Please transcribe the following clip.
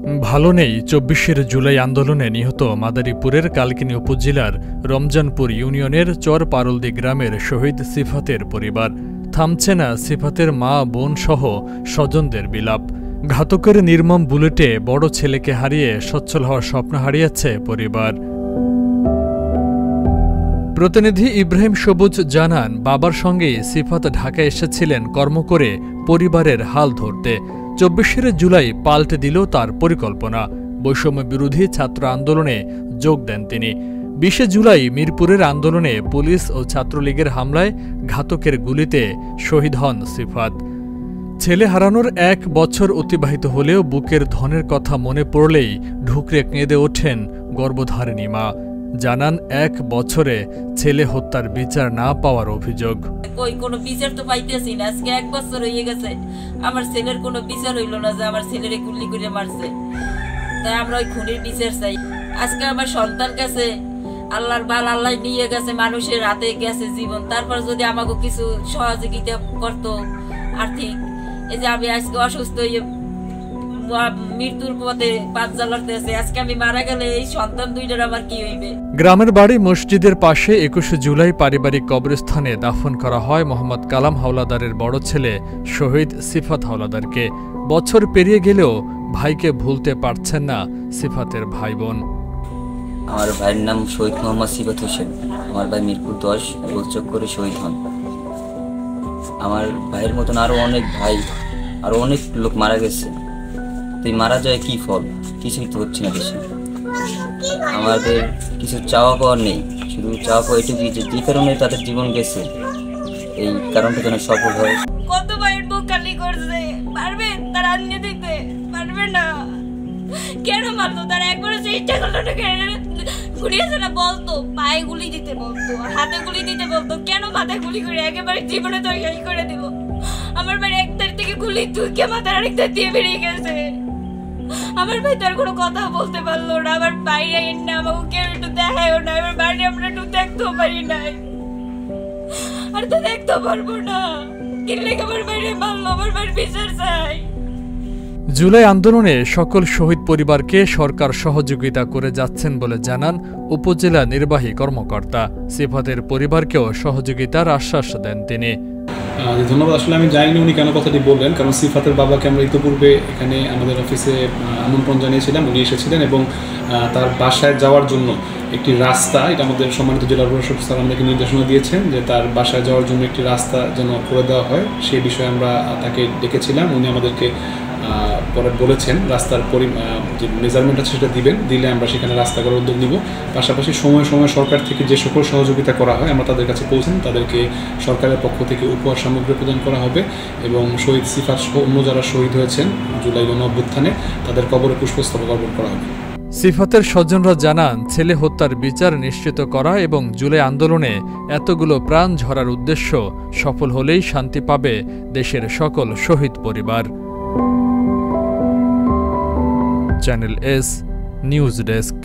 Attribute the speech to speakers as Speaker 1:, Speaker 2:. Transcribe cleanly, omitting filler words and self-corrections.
Speaker 1: ভালো নেই ২৪ জুলাই আন্দোলনে নিহত মাদারীপুরের কালকিনি উপজেলার রমজানপুর ইউনিয়নের চর পারুলদি গ্রামের শহীদ সিফাতের পরিবার। থামছে না সিফাতের মা বোন সহ স্বজনদের বিলাপ। ঘাতকের নির্মম বুলেটে বড় ছেলেকে হারিয়ে সচ্ছল হওয়ার স্বপ্ন হারিয়েছে পরিবার। প্রতিনিধি ইব্রাহিম সবুজ জানান, বাবার সঙ্গেই সিফাত ঢাকায় এসেছিলেন কর্ম করে পরিবারের হাল ধরতে। ২৪ জুলাই পাল্টে দিল তার পরিকল্পনা। বৈষম্য বিরোধী ছাত্র আন্দোলনে যোগ দেন তিনি। ২০ জুলাই মিরপুরের আন্দোলনে পুলিশ ও ছাত্রলীগের হামলায় ঘাতকের গুলিতে শহীদ হন সিফাত। ছেলে হারানোর ১ বছর অতিবাহিত হলেও বুকের ধনের কথা মনে পড়লেই ঢুকরে কেঁদে ওঠেন গর্ভধারিণী মা। জানান, ১ বছরে ছেলে হত্যার বিচার না পাওয়ার অভিযোগ।
Speaker 2: কোনো বিচার তো পাইতেছি না। আজকে 1 বছর হয়ে গেছে, আমার ছেলের কোনো বিচার হইল না, যে আমার ছেলেরে গুলি করে মারছে। তাই আমরা ওই খুনির বিচার চাই। আজকে আমার সন্তান কাছে আল্লাহর বাল আল্লাহ নিয়ে গেছে, মানুষের হাতে গেছে জীবন। তারপর যদি আমাকে কিছু সহযোগিতা করতো আর্থিক, এই যে আমি আজকে অসুস্থ হয়ে মৃত্যুর পথে পাঁচ জ্বালাতে আছে, আজকে আমি মারা গেলে এই সন্তান দুইটার আমার কি হইবে?
Speaker 1: গ্রামের বাড়ি মসজিদের পাশে ২১ জুলাই পারিবারিক কবরস্থানে দাফন করা হয় মোহাম্মদ কালাম হাওলাদারের বড় ছেলে শহীদ সিফাত হাওলাদারকে। বছর পেরিয়ে গেলেও ভাইকে ভুলতে পারছেন না সিফাতের ভাই বোন।
Speaker 3: আমার ভাইয়ের নাম শহীদ মোহাম্মদ সিফাত হোসেন। আমার ভাই মিরপুর ১০ গোলচক্করে শহীদ হন। আমার ভাইয়ের মতন আরো অনেক ভাই, আরো অনেক লোক মারা গেছে। তুই মারা যায় কি ফল? কিছুই তো হচ্ছে না দেশে। আমাদের কিছু চাওয়া পাওয়ার নেই, শুধু চাওয়া পাওয়া এটুকুই যে কারণে তাদের জীবন গেছে, এই কারণটা যেন সফল হয়।
Speaker 2: কত ভাইয়ের বুক খালি করছে, পারবেন তারা আনিয়ে দিতে? পারবে না। কেন মারতো তারা? একবারও চেষ্টা করলো না। ঘুরিয়েছে না, বলতো পায়ে গুলি দিতে বলতো, হাতে গুলি দিতে বলতো, কেন মাথায় গুলি করে একেবারে জীবনে তো শেষ করে দিল। আমার ভাই 1 তারিখ থেকে গুলি তুই মাথার আরেক তার দিয়ে বেরিয়ে গেছে। আমার ভাই তার কোনো কথা বলতে পারলো না। আমার বাইরে না, আমাকে কেউ একটু দেখায়ও না। আমার বাইরে আমরা একটু দেখতেও পারি নাই, আর তো দেখতেও পারবো না। কিনলে আমার বাইরে মারলো, আমার বাইরে বিচার চাই।
Speaker 1: জুলাই আন্দোলনে সকল শহীদ পরিবারকে সরকার সহযোগিতা করে যাচ্ছেন বলে জানান উপজেলা নির্বাহী কর্মকর্তা। সিফাতের পরিবারকেও সহযোগিতার আশ্বাস দেন তিনি।
Speaker 4: ধন্যবাদ। আসলে আমি জানিনি উনি কেন কথাটি বললেন, কারণ সিফাতের বাবাকে আমরা ইতিপূর্বে এখানে আমাদের অফিসে আমন্ত্রণ জানিয়েছিলাম। উনি এসেছিলেন এবং তার বাসায় যাওয়ার জন্য একটি রাস্তা, এটা আমাদের সম্মানিত জেলা প্রশাসক স্যার আমাদেরকে নির্দেশনা দিয়েছেন যে তার বাসায় যাওয়ার জন্য একটি রাস্তা যেন করে দেওয়া হয়। সেই বিষয়ে আমরা তাকে ডেকেছিলাম। উনি আমাদেরকে পরে বলেছেন রাস্তার যে মেজারমেন্ট আছে সেটা দিবেন, দিলে আমরা সেখানে রাস্তা করার উদ্যোগ নিব। পাশাপাশি সময় সময় সরকার থেকে যে সকল সহযোগিতা করা হয় আমরা তাদের কাছে পৌঁছান, তাদেরকে সরকারের পক্ষ থেকে উপহার সামগ্রী প্রদান করা হবে এবং শহীদ সিফাত সহ অন্য যারা শহীদ হয়েছেন জুলাই গণঅভ্যুত্থানে তাদের কবরে পুষ্পস্তবক অর্পণ করা হবে।
Speaker 1: সিফাতের স্বজনরা জানান, ছেলে হত্যার বিচার নিশ্চিত করা এবং জুলাই আন্দোলনে এতগুলো প্রাণ ঝরার উদ্দেশ্য সফল হলেই শান্তি পাবে দেশের সকল শহীদ পরিবার। Channel S news desk.